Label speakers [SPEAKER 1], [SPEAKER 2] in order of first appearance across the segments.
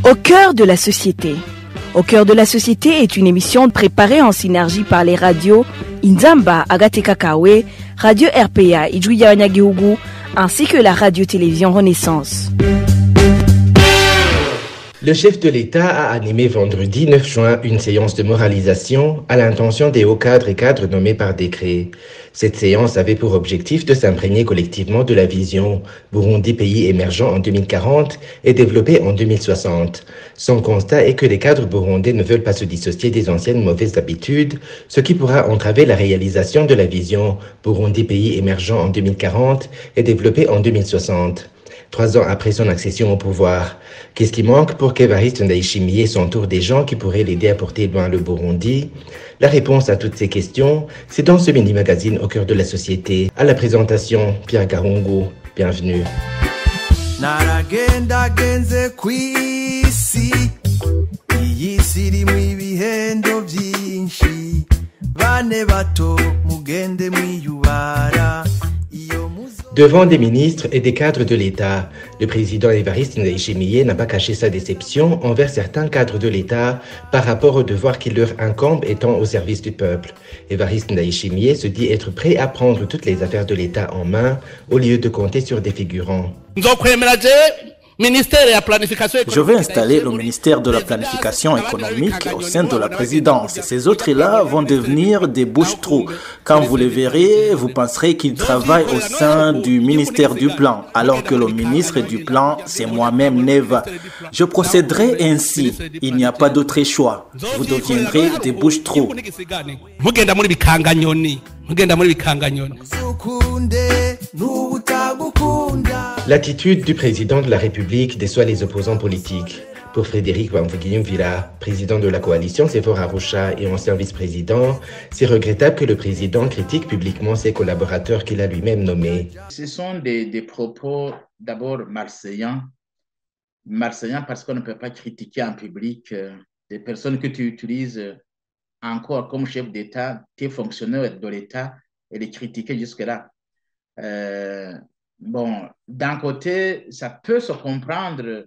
[SPEAKER 1] Au cœur de la société. Au cœur de la société est une émission préparée en synergie par les radios Inzamba, Agatekakawe, Radio RPA, Ijwi Wanyagihugu, ainsi que la radio-télévision Renaissance.
[SPEAKER 2] Le chef de l'État a animé vendredi 9 juin une séance de moralisation à l'intention des hauts cadres et cadres nommés par décret. Cette séance avait pour objectif de s'imprégner collectivement de la vision Burundi pays émergent en 2040 et développé en 2060. Son constat est que les cadres burundais ne veulent pas se dissocier des anciennes mauvaises habitudes, ce qui pourra entraver la réalisation de la vision Burundi pays émergent en 2040 et développé en 2060. 3 ans après son accession au pouvoir, qu'est-ce qui manque pour qu'Évariste Ndayishimiye s'entoure des gens qui pourraient l'aider à porter loin le Burundi? La réponse à toutes ces questions, c'est dans ce mini-magazine au cœur de la société. À la présentation, Pierre Garungu. Bienvenue. Devant des ministres et des cadres de l'État, le président Évariste Ndayishimiye n'a pas caché sa déception envers certains cadres de l'État par rapport aux devoirs qui leur incombent étant au service du peuple. Évariste Ndayishimiye se dit être prêt à prendre toutes les affaires de l'État en main au lieu de compter sur des figurants.
[SPEAKER 3] Je vais installer le ministère de la planification économique au sein de la présidence. Ces autres-là vont devenir des bouches-trous. Quand vous les verrez, vous penserez qu'ils travaillent au sein du ministère du plan, alors que le ministre du plan, c'est moi-même, Neva. Je procéderai ainsi. Il n'y a pas d'autre choix. Vous deviendrez des bouches-trous.
[SPEAKER 2] L'attitude du président de la République déçoit les opposants politiques. Pour Frédéric Bamvuginyumvila, président de la coalition Sephora Arusha et ancien vice-président, c'est regrettable que le président critique publiquement ses collaborateurs qu'il a lui-même nommés.
[SPEAKER 4] Ce sont des propos d'abord marseillans parce qu'on ne peut pas critiquer en public des personnes que tu utilises encore comme chef d'État, tes fonctionnaires de l'État, et les critiquer jusque-là. Bon, d'un côté, ça peut se comprendre,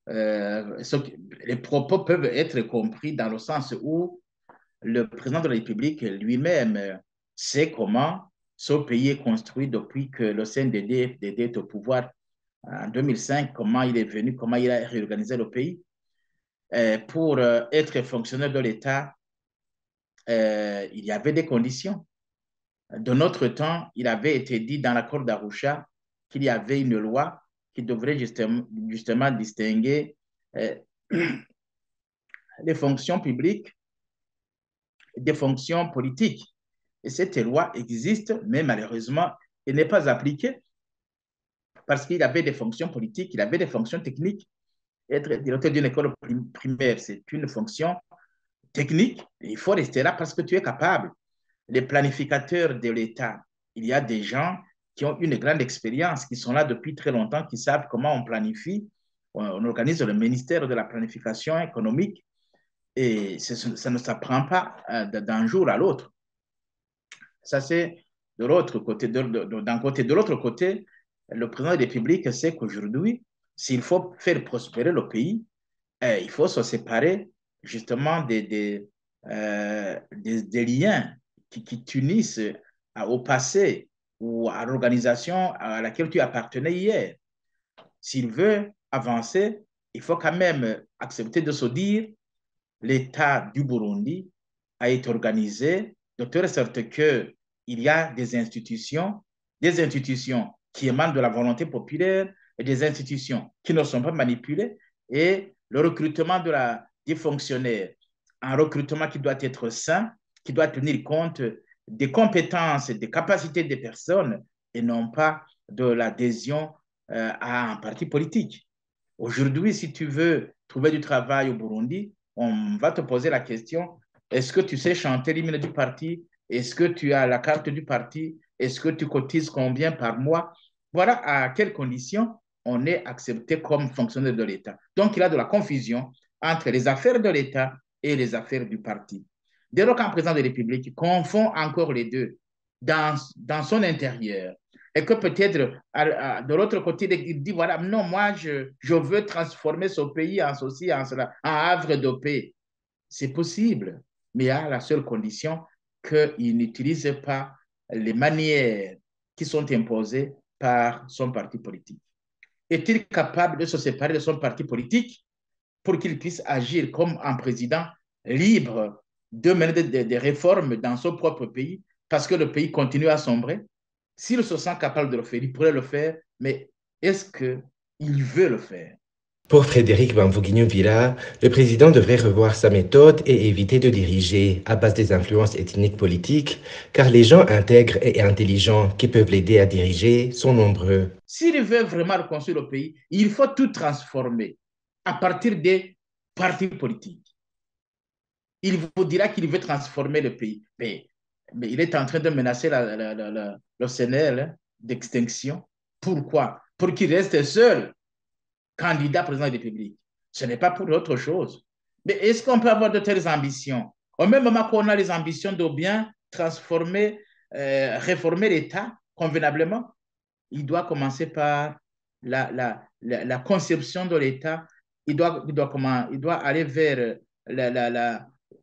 [SPEAKER 4] les propos peuvent être compris dans le sens où le président de la République lui-même sait comment ce pays est construit depuis que le CNDD est au pouvoir en 2005, comment il est venu, comment il a réorganisé le pays. Pour être fonctionnaire de l'État, il y avait des conditions. De notre temps, il avait été dit dans l'accord d'Arusha qu'il y avait une loi qui devrait justement distinguer les fonctions publiques des fonctions politiques. Et cette loi existe, mais malheureusement, elle n'est pas appliquée parce qu'il y avait des fonctions politiques, il y avait des fonctions techniques. Être directeur d'une école primaire, c'est une fonction technique. Il faut rester là parce que tu es capable. Les planificateurs de l'État, il y a des gens qui ont une grande expérience, qui sont là depuis très longtemps, qui savent comment on planifie. On organise le ministère de la planification économique et ça ne s'apprend pas d'un jour à l'autre. Ça, c'est de l'autre côté. D'un côté. De l'autre côté, le président de la République sait qu'aujourd'hui, s'il faut faire prospérer le pays, il faut se séparer justement des liens qui t'unissent au passé ou à l'organisation à laquelle tu appartenais hier. S'il veut avancer, il faut quand même accepter de se dire l'État du Burundi a été organisé de telle sorte qu'il y a des institutions qui émanent de la volonté populaire et des institutions qui ne sont pas manipulées et le recrutement des fonctionnaires, un recrutement qui doit être sain, qui doit tenir compte des compétences et des capacités des personnes et non pas de l'adhésion à un parti politique. Aujourd'hui, si tu veux trouver du travail au Burundi, on va te poser la question, est-ce que tu sais chanter l'hymne du parti? Est-ce que tu as la carte du parti? Est-ce que tu cotises combien par mois? Voilà à quelles conditions on est accepté comme fonctionnaire de l'État. Donc, il y a de la confusion entre les affaires de l'État et les affaires du parti. Dès lors qu'un président de la République confond encore les deux dans son intérieur, et que peut-être de l'autre côté, il dit, voilà, non, moi, je veux transformer ce pays en ceci, en cela, en havre de paix. C'est possible, mais à la seule condition qu'il n'utilise pas les manières qui sont imposées par son parti politique. Est-il capable de se séparer de son parti politique pour qu'il puisse agir comme un président libre de mener des réformes dans son propre pays parce que le pays continue à sombrer? S'il se sent capable de le faire, il pourrait le faire, mais est-ce qu'il veut le faire?
[SPEAKER 2] Pour Frédéric Bamvouguigno-Villa, le président devrait revoir sa méthode et éviter de diriger à base des influences ethniques politiques, car les gens intègres et intelligents qui peuvent l'aider à diriger sont nombreux.
[SPEAKER 4] S'il veut vraiment reconstruire le pays, il faut tout transformer à partir des partis politiques. Il vous dira qu'il veut transformer le pays, mais il est en train de menacer le CNL d'extinction. Pourquoi? Pour qu'il reste seul candidat président de la République. Ce n'est pas pour autre chose. Mais est-ce qu'on peut avoir de telles ambitions? Au même moment qu'on a les ambitions de bien transformer, réformer l'État convenablement, il doit commencer par la conception de l'État. Il doit aller vers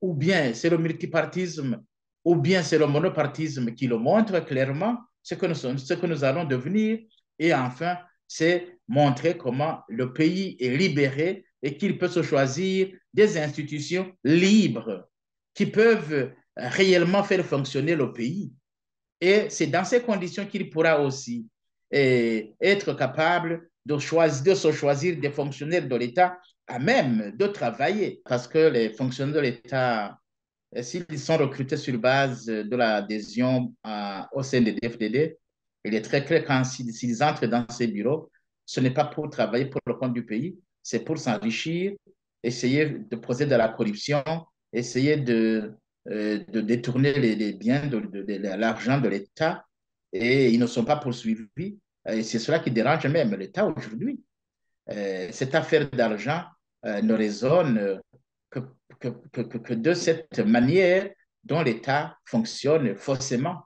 [SPEAKER 4] ou bien c'est le multipartisme, ou bien c'est le monopartisme qui le montre clairement ce que nous allons devenir. Et enfin, c'est montrer comment le pays est libéré et qu'il peut se choisir des institutions libres qui peuvent réellement faire fonctionner le pays. Et c'est dans ces conditions qu'il pourra aussi être capable de se choisir des fonctionnaires de l'État à même de travailler. Parce que les fonctionnaires de l'État, s'ils sont recrutés sur base de l'adhésion au sein des DFDD, il est très clair quand s'ils entrent dans ces bureaux, ce n'est pas pour travailler pour le compte du pays, c'est pour s'enrichir, essayer de poser de la corruption, essayer de détourner les biens, l'argent de l'État, et ils ne sont pas poursuivis. Et c'est cela qui dérange même l'État aujourd'hui. Cette affaire d'argent ne résonne que de cette manière dont l'État fonctionne faussément.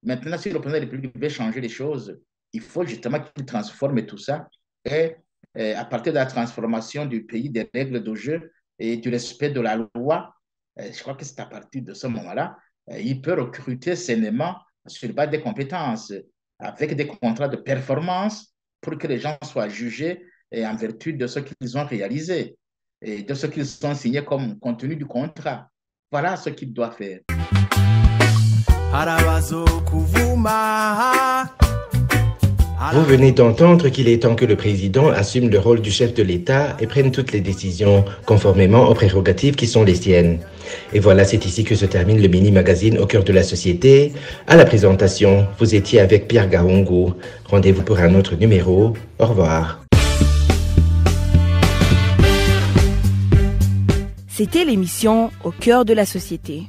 [SPEAKER 4] Maintenant, si le président de la République veut changer les choses, il faut justement qu'il transforme tout ça et à partir de la transformation du pays, des règles de jeu et du respect de la loi, je crois que c'est à partir de ce moment-là, il peut recruter sainement sur base des compétences, avec des contrats de performance pour que les gens soient jugés et en vertu de ce qu'ils ont réalisé et de ce qu'ils ont signé comme contenu du contrat. Voilà ce qu'il doit faire.
[SPEAKER 2] Vous venez d'entendre qu'il est temps que le président assume le rôle du chef de l'État et prenne toutes les décisions conformément aux prérogatives qui sont les siennes. Et voilà, c'est ici que se termine le mini-magazine Au cœur de la société. À la présentation, vous étiez avec Pierre Gaongo. Rendez-vous pour un autre numéro. Au revoir.
[SPEAKER 1] C'était l'émission Au cœur de la société.